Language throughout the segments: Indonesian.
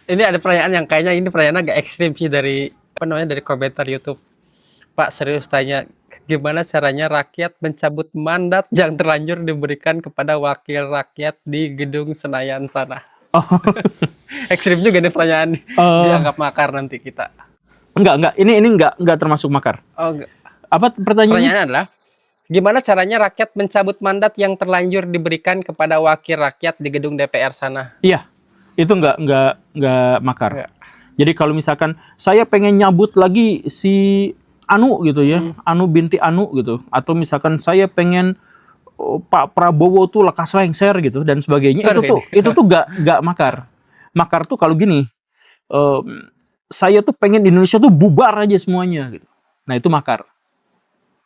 Ini ada pertanyaan yang kayaknya ini pertanyaan agak ekstrim sih dari apa namanya dari komentar YouTube. Pak serius tanya, gimana caranya rakyat mencabut mandat yang terlanjur diberikan kepada wakil rakyat di gedung Senayan sana? Oh, Ekstrim juga nih pertanyaan, eh, dianggap makar nanti kita. enggak. Ini enggak termasuk makar. Oh, Apa pertanyaannya? pertanyaannya adalah, gimana caranya rakyat mencabut mandat yang terlanjur diberikan kepada wakil rakyat di gedung DPR sana? Iya, itu enggak makar. Enggak. Jadi kalau misalkan saya pengen nyabut lagi si Anu gitu ya, Anu binti Anu gitu, atau misalkan saya pengen Pak Prabowo tuh lekas lengser gitu dan sebagainya, Aduh ini. itu tuh enggak makar. Makar tuh kalau gini, em, saya tuh pengen Indonesia tuh bubar aja semuanya gitu. Nah itu makar,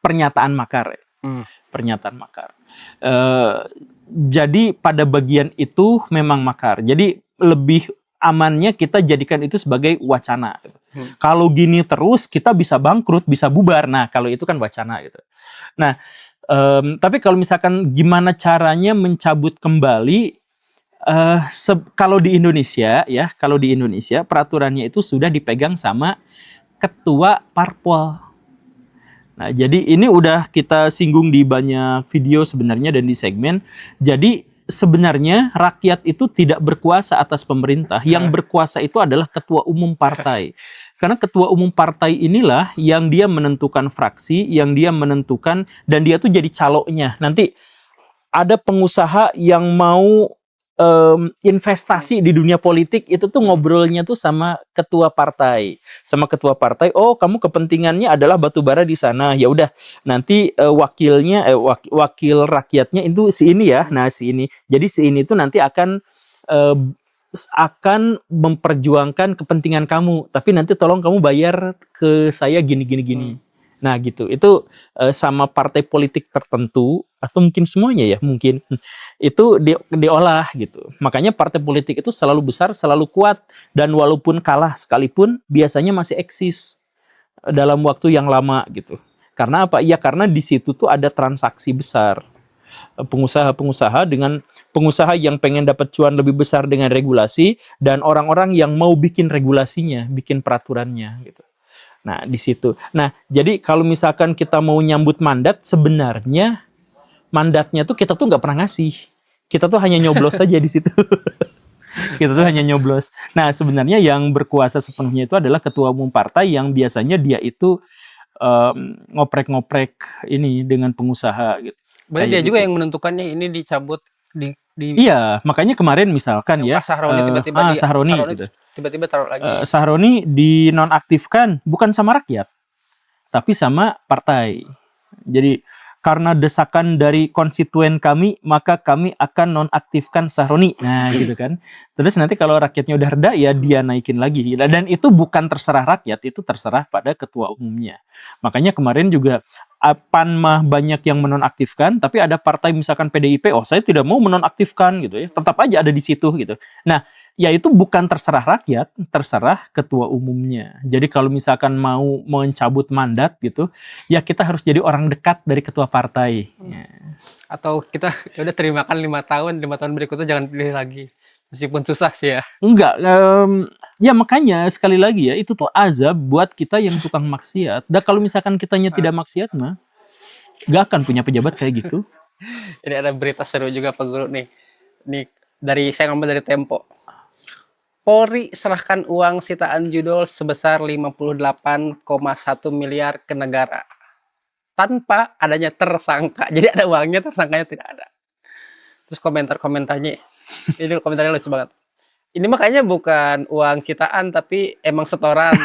pernyataan makar ya. Hmm. Pernyataan makar. Eh, jadi pada bagian itu memang makar. Jadi lebih amannya kita jadikan itu sebagai wacana. Gitu. Kalau gini terus kita bisa bangkrut, bisa bubar. Nah kalau itu kan wacana gitu. Nah tapi kalau misalkan gimana caranya mencabut kembali, kalau di Indonesia ya, kalau di Indonesia peraturannya itu sudah dipegang sama ketua parpol. Nah, jadi ini udah kita singgung di banyak video sebenarnya dan di segmen. Jadi sebenarnya rakyat itu tidak berkuasa atas pemerintah. Yang berkuasa itu adalah ketua umum partai. Karena ketua umum partai inilah yang dia menentukan fraksi, yang dia menentukan dan dia tuh jadi caloknya. Nanti ada pengusaha yang mau investasi di dunia politik itu tuh ngobrolnya tuh sama ketua partai, oh kamu kepentingannya adalah batu bara di sana, ya udah nanti wakilnya wakil rakyatnya itu si ini ya, nah si ini, jadi si ini tuh nanti eh, akan memperjuangkan kepentingan kamu, tapi nanti tolong kamu bayar ke saya gini gini gini. Nah gitu, itu sama partai politik tertentu atau mungkin semuanya ya mungkin itu diolah gitu. Makanya partai politik itu selalu besar, selalu kuat dan walaupun kalah sekalipun biasanya masih eksis dalam waktu yang lama gitu. Karena apa? Ya karena di situ tuh ada transaksi besar. Pengusaha-pengusaha dengan pengusaha yang pengen dapat cuan lebih besar dengan regulasi dan orang-orang yang mau bikin regulasinya, bikin peraturannya gitu. Nah, di situ. Nah, jadi kalau misalkan kita mau nyambut mandat, sebenarnya mandatnya tuh kita tuh nggak pernah ngasih. Kita tuh hanya nyoblos saja di situ. Kita tuh hanya nyoblos. Nah, sebenarnya yang berkuasa sepenuhnya itu adalah ketua umum partai yang biasanya dia itu ngoprek-ngoprek ini dengan pengusaha gitu. Berarti Kayak dia juga gitu. yang menentukannya ini dicabut di Iya, makanya kemarin misalkan yang ya, Pak Sahroni tiba-tiba Sahroni Sahroni gitu. tiba-tiba taruh lagi. Sahroni dinonaktifkan bukan sama rakyat, tapi sama partai. Jadi karena desakan dari konstituen kami, maka kami akan nonaktifkan Sahroni. Nah, gitu kan. Terus nanti kalau rakyatnya udah reda, ya dia naikin lagi. Dan itu bukan terserah rakyat, itu terserah pada ketua umumnya. Makanya kemarin juga PAN mah banyak yang menonaktifkan, tapi ada partai misalkan PDIP, oh saya tidak mau menonaktifkan gitu ya, tetap aja ada di situ gitu. Nah, ya itu bukan terserah rakyat, terserah ketua umumnya. Jadi kalau misalkan mau mencabut mandat gitu, ya kita harus jadi orang dekat dari ketua partai. Ya. Atau kita ya udah terimakan 5 tahun berikutnya jangan pilih lagi. Meskipun susah sih ya. Enggak, ya makanya sekali lagi ya, itu tuh azab buat kita yang tukang maksiat. Dan kalau misalkan kitanya tidak maksiat mah, gak akan punya pejabat kayak gitu. Ini ada berita seru juga Pak Guru nih. Nih dari saya ngambil dari Tempo. Polri serahkan uang sitaan judul sebesar 58,1 miliar ke negara tanpa adanya tersangka. Jadi ada uangnya, tersangkanya tidak ada. Terus komentar-komentarnya, ini komentarnya lucu banget. Ini makanya bukan uang sitaan tapi emang setoran.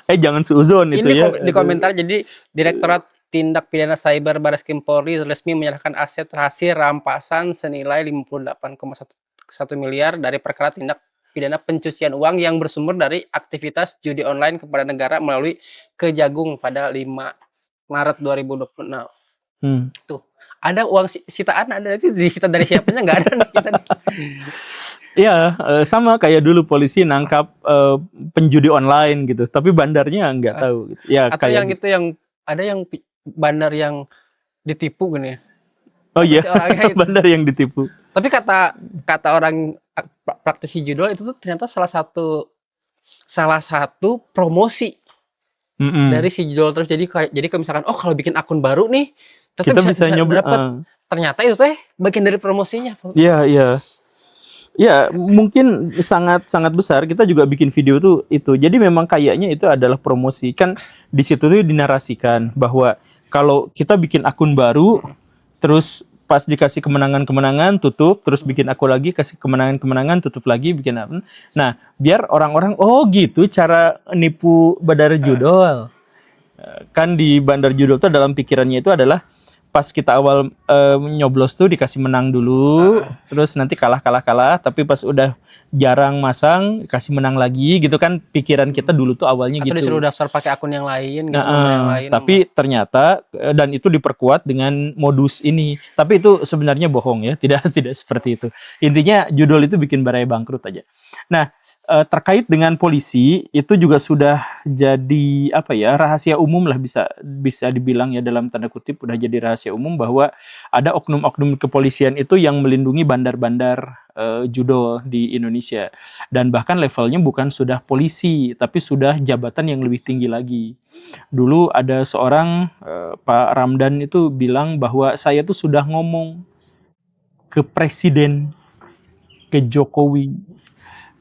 Jangan suuzon itu Ini ya. di komentar, jadi Direktorat Tindak Pidana Cyber Barreskrim Polri resmi menyerahkan aset hasil rampasan senilai 58,1 miliar dari perkara tindak pidana pencucian uang yang bersumber dari aktivitas judi online kepada negara melalui Kejagung pada 5 Maret 2026. Tuh, ada uang sitaan, ada itu disita dari siapanya nggak ada nih kita nih. Iya, sama kayak dulu polisi nangkap penjudi online gitu, tapi bandarnya nggak tahu. Gitu. Ya Atau kayak yang itu yang ada yang bandar yang ditipu gini. oh iya, Orangnya itu. bandar yang ditipu. Tapi kata orang praktisi judul itu tuh ternyata salah satu promosi dari si judul terus. Jadi kalau misalkan kalau bikin akun baru nih, ternyata Kita bisa nyoba. dapat. Ternyata itu teh bagian dari promosinya. Iya, iya. Ya, mungkin sangat sangat besar. Kita juga bikin video tuh itu. Jadi memang kayaknya itu adalah promosi. Kan di situ tuh dinarasikan bahwa kalau kita bikin akun baru, terus pas dikasih kemenangan-kemenangan tutup, terus bikin akun lagi, kasih kemenangan-kemenangan tutup lagi, bikin apa. Nah, biar orang-orang oh gitu cara nipu Bandar Judol. Kan di Bandar Judol tuh dalam pikirannya itu adalah pas kita awal nyoblos tuh dikasih menang dulu, terus nanti kalah, tapi pas udah jarang masang kasih menang lagi gitu kan, pikiran kita dulu tuh awalnya Atau gitu. disuruh daftar pakai akun yang lain gitu, nomor yang lain. Tapi ternyata dan itu diperkuat dengan modus ini. Tapi itu sebenarnya bohong ya, tidak seperti itu. Intinya judul itu bikin Baraya bangkrut aja. Nah, terkait dengan polisi itu juga sudah jadi apa ya, rahasia umum lah, bisa dibilang ya, dalam tanda kutip udah jadi rahasia umum bahwa ada oknum-oknum kepolisian itu yang melindungi bandar-bandar judol di Indonesia, dan bahkan levelnya bukan sudah polisi tapi sudah jabatan yang lebih tinggi lagi. Dulu ada seorang Pak Ramdan itu bilang bahwa saya tuh sudah ngomong ke presiden, ke Jokowi,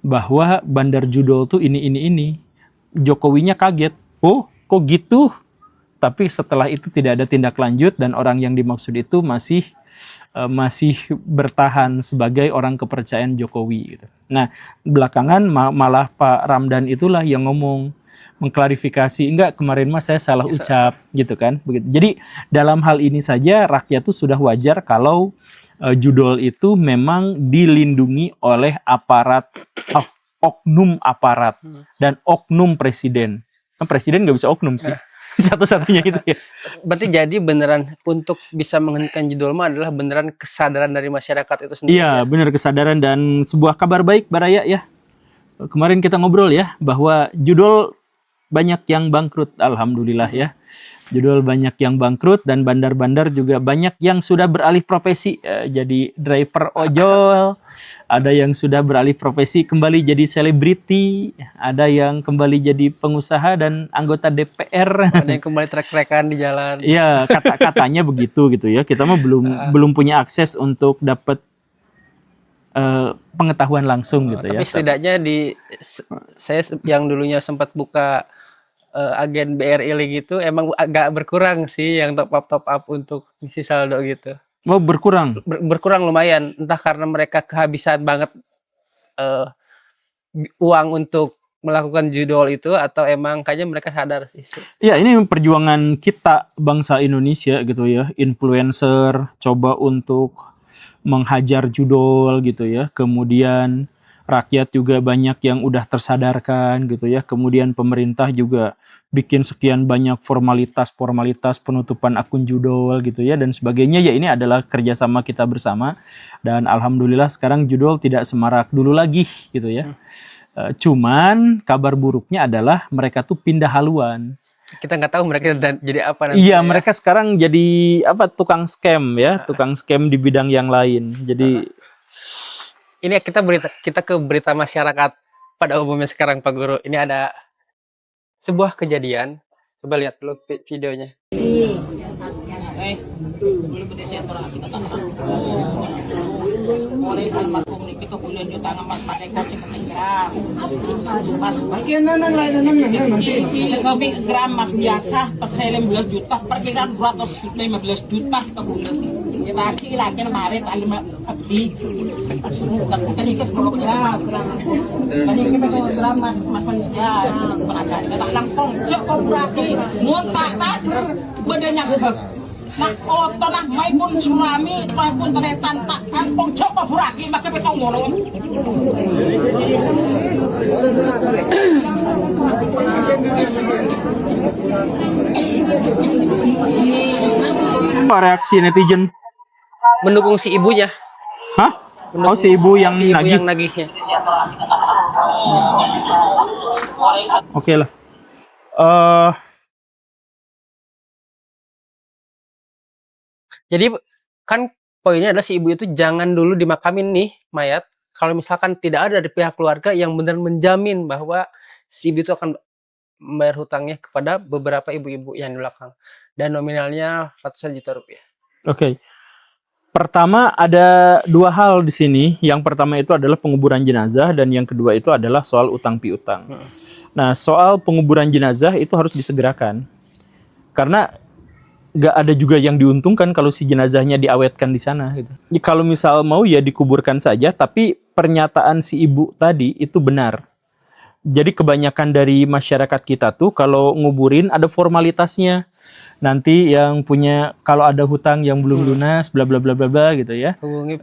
bahwa bandar judol tuh ini. Jokowinya kaget. Oh, kok gitu? Tapi setelah itu tidak ada tindak lanjut dan orang yang dimaksud itu masih bertahan sebagai orang kepercayaan Jokowi gitu. Nah, belakangan malah Pak Ramdan itulah yang ngomong, mengklarifikasi, enggak, kemarin mas saya salah ucap gitu kan. Begitu. Jadi dalam hal ini saja rakyat tuh sudah wajar kalau judol itu memang dilindungi oleh aparat, oknum aparat dan oknum presiden. Kan presiden nggak bisa oknum sih. Satu-satunya itu ya. Berarti jadi beneran untuk bisa menghentikan judul mah adalah beneran kesadaran dari masyarakat itu sendiri. Iya, benar, kesadaran dan sebuah kabar baik Baraya ya. Kemarin kita ngobrol ya bahwa judul banyak yang bangkrut, alhamdulillah ya. Judul banyak yang bangkrut dan bandar-bandar juga banyak yang sudah beralih profesi jadi driver ojol, ada yang sudah beralih profesi kembali jadi selebriti, ada yang kembali jadi pengusaha dan anggota DPR. Ada yang kembali trek-trekan di jalan. Iya, katanya begitu gitu ya. Kita mah belum punya akses untuk dapat pengetahuan langsung gitu ya. Tapi setidaknya saya yang dulunya sempat buka agen BRI gitu emang agak berkurang sih yang top up untuk isi saldo gitu. Mau berkurang? Berkurang lumayan, entah karena mereka kehabisan banget uang untuk melakukan judol itu atau emang kayaknya mereka sadar sih. Ya, ini perjuangan kita bangsa Indonesia gitu ya, influencer coba untuk menghajar judol gitu ya, kemudian rakyat juga banyak yang udah tersadarkan gitu ya, kemudian pemerintah juga bikin sekian banyak formalitas penutupan akun judol gitu ya dan sebagainya. Ya, ini adalah kerjasama kita bersama dan alhamdulillah sekarang judol tidak semarak dulu lagi gitu ya. Cuman kabar buruknya adalah mereka tuh pindah haluan. Kita nggak tahu mereka jadi apa nanti. Iya, mereka sekarang jadi apa, tukang scam ya, tukang scam di bidang yang lain. Jadi ini kita ke berita masyarakat pada umumnya sekarang Pak Guru. Ini ada sebuah kejadian. Coba lihat dulu videonya. Mulai almarhum niki to kuliah juta mas pakai koci gram. Mas bagian nanti sekopi gram mas biasa pesele 15 juta perkiraan 215 juta kita kuliah. Kita aki lagi kemarin tali abdi. Kan iki 10 gram. Kan iki gram mas manusia penaga. Kita langkong jek kok berarti muntah tader badannya gebek. Nah, oto nah maipun tsunami, maipun teretan tak kampung Joko Buraki maka betong ngono. apa reaksi netizen? Mendukung si ibunya. Hah? Oh, si ibu yang nagih. Yang nagihnya. Oke lah. Jadi kan poinnya adalah si ibu itu jangan dulu dimakamin nih mayat kalau misalkan tidak ada dari pihak keluarga yang benar menjamin bahwa si ibu itu akan membayar hutangnya kepada beberapa ibu-ibu yang di belakang dan nominalnya ratusan juta rupiah. Oke. Pertama ada dua hal di sini. Yang pertama itu adalah penguburan jenazah dan yang kedua itu adalah soal utang piutang. Nah, soal penguburan jenazah itu harus disegerakan. Karena nggak ada juga yang diuntungkan kalau si jenazahnya diawetkan di sana gitu. Ya, kalau misal mau ya dikuburkan saja, tapi pernyataan si ibu tadi itu benar. Jadi kebanyakan dari masyarakat kita tuh kalau nguburin ada formalitasnya. Nanti yang punya kalau ada hutang yang belum lunas bla bla bla bla bla gitu ya. Hubungi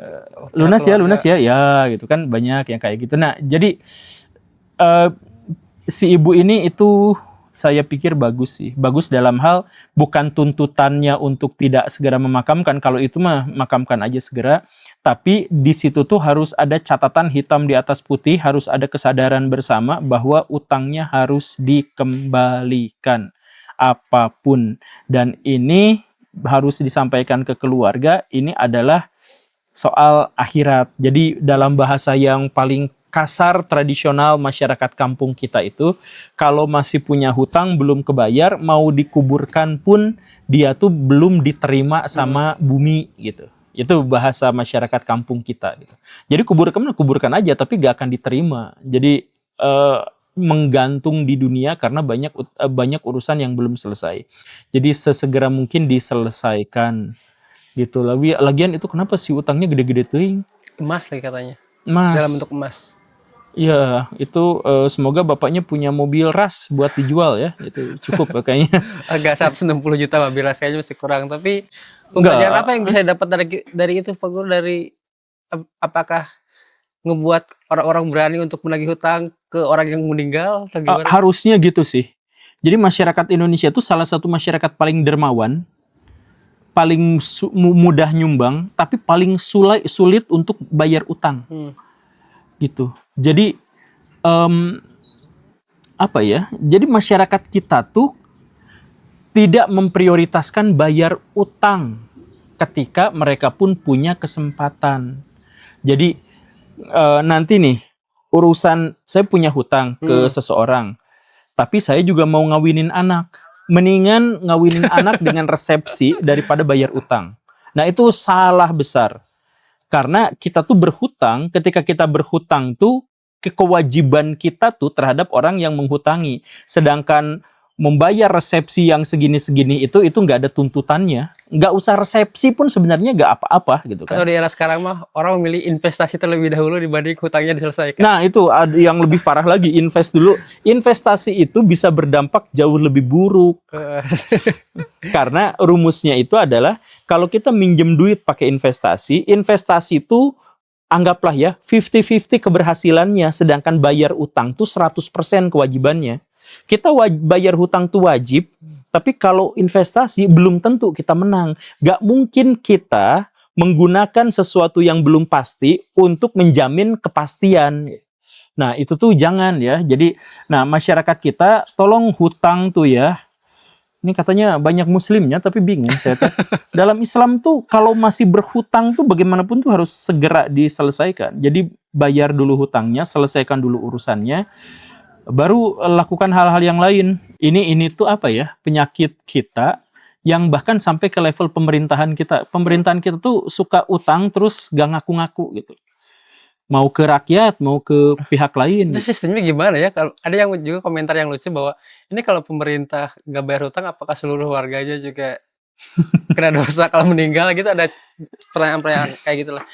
Lunas pihak ya, lunas keluarga. ya gitu kan, banyak yang kayak gitu. Nah, jadi si ibu ini itu saya pikir bagus sih. Bagus dalam hal bukan tuntutannya untuk tidak segera memakamkan. Kalau itu mah makamkan aja segera. Tapi di situ tuh harus ada catatan hitam di atas putih, harus ada kesadaran bersama bahwa utangnya harus dikembalikan apapun. Dan ini harus disampaikan ke keluarga, ini adalah soal akhirat. Jadi dalam bahasa yang paling kasar tradisional masyarakat kampung kita itu, kalau masih punya hutang belum kebayar, mau dikuburkan pun dia tuh belum diterima sama bumi gitu. Itu bahasa masyarakat kampung kita gitu. Jadi kuburkan aja tapi gak akan diterima. Jadi menggantung di dunia karena banyak urusan yang belum selesai. Jadi sesegera mungkin diselesaikan gitu. Lagian itu kenapa sih utangnya gede-gede tuh? Emas lagi katanya. Mas, Dalam bentuk emas. ya itu semoga bapaknya punya mobil ras buat dijual ya. Itu cukup kayaknya. Agak 160 juta Mbak Biras kayaknya masih kurang. Tapi Enggak. pembelajaran apa yang bisa dapat dari itu Pak Guru? Dari apakah ngebuat orang-orang berani untuk menagih hutang ke orang yang meninggal atau gimana? Harusnya gitu sih. Jadi masyarakat Indonesia itu salah satu masyarakat paling dermawan, paling mudah nyumbang, tapi paling sulit untuk bayar utang. Gitu. Jadi apa ya? Jadi masyarakat kita tuh tidak memprioritaskan bayar utang ketika mereka pun punya kesempatan. Jadi nanti nih urusan saya punya hutang ke seseorang, tapi saya juga mau ngawinin anak. Mendingan ngawinin anak dengan resepsi daripada bayar utang. Nah itu salah besar. Karena kita tuh berhutang, ketika kita berhutang tuh kewajiban kita tuh terhadap orang yang menghutangi. Sedangkan membayar resepsi yang segini-segini itu nggak ada tuntutannya. Nggak usah resepsi pun sebenarnya nggak apa-apa gitu kan. Atau di era sekarang mah orang memilih investasi terlebih dahulu dibanding hutangnya diselesaikan. Nah itu ada yang lebih parah lagi, invest dulu. Investasi itu bisa berdampak jauh lebih buruk. Karena rumusnya itu adalah kalau kita minjem duit pakai investasi itu anggaplah ya 50-50 keberhasilannya, sedangkan bayar utang tuh 100% kewajibannya. Kita bayar hutang tuh wajib, tapi kalau investasi belum tentu kita menang. Gak mungkin kita menggunakan sesuatu yang belum pasti untuk menjamin kepastian. Nah itu tuh jangan ya. Jadi, nah masyarakat kita tolong hutang tuh ya. Ini katanya banyak muslimnya tapi bingung saya tuh. Dalam Islam tuh kalau masih berhutang tuh bagaimanapun tuh harus segera diselesaikan. Jadi bayar dulu hutangnya, selesaikan dulu urusannya, baru lakukan hal-hal yang lain. Ini tuh apa ya, penyakit kita yang bahkan sampai ke level pemerintahan kita. Pemerintahan kita tuh suka utang terus gak ngaku-ngaku gitu. Mau ke rakyat, mau ke pihak lain. Itu sistemnya gimana ya? Kalau ada yang juga komentar yang lucu bahwa ini kalau pemerintah nggak bayar hutang, apakah seluruh warganya juga kena dosa kalau meninggal gitu? Ada pertanyaan-pertanyaan kayak gitulah.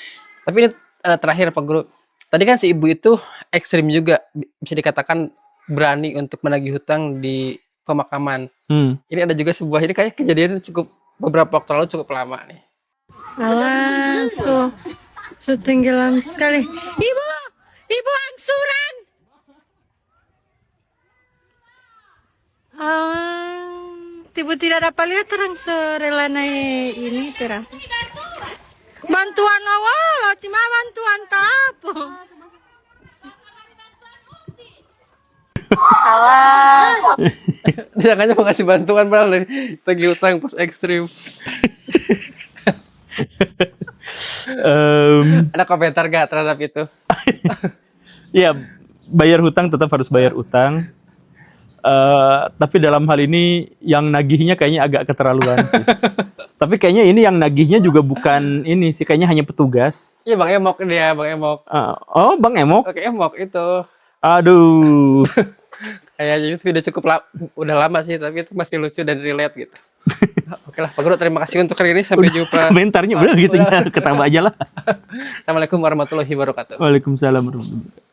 Tapi ini terakhir Pak Guru. Tadi kan si ibu itu ekstrim juga, bisa dikatakan berani untuk menagih hutang di pemakaman. Ini ada juga sebuah, ini kayak kejadian cukup beberapa waktu lalu cukup lama nih. Alah, so tenggelam sekali. Ibu angsuran. Ibu tidak dapat lihat orang serela naik ini terang. Bantuan awal, cuma bantuan tapo. Alas. Disangkanya mau ngasih bantuan padahal tagih hutang pas ekstrim. Ada komentar gak terhadap itu? Ya, bayar hutang tetap harus bayar utang. Tapi dalam hal ini yang nagihnya kayaknya agak keterlaluan sih. Tapi kayaknya ini yang nagihnya juga bukan ini sih, kayaknya hanya petugas. Iya Bang Emok dia, Bang Emok. Oh, Bang Emok. Oke, Emok itu. Aduh. Kayaknya itu udah lama sih, tapi itu masih lucu dan relate gitu. Oke lah, Pak Guru, terima kasih untuk hari ini. Sampai jumpa. Komentarnya udah gitu ya, ketawa aja lah. Assalamualaikum warahmatullahi wabarakatuh. Waalaikumsalam warahmatullahi wabarakatuh.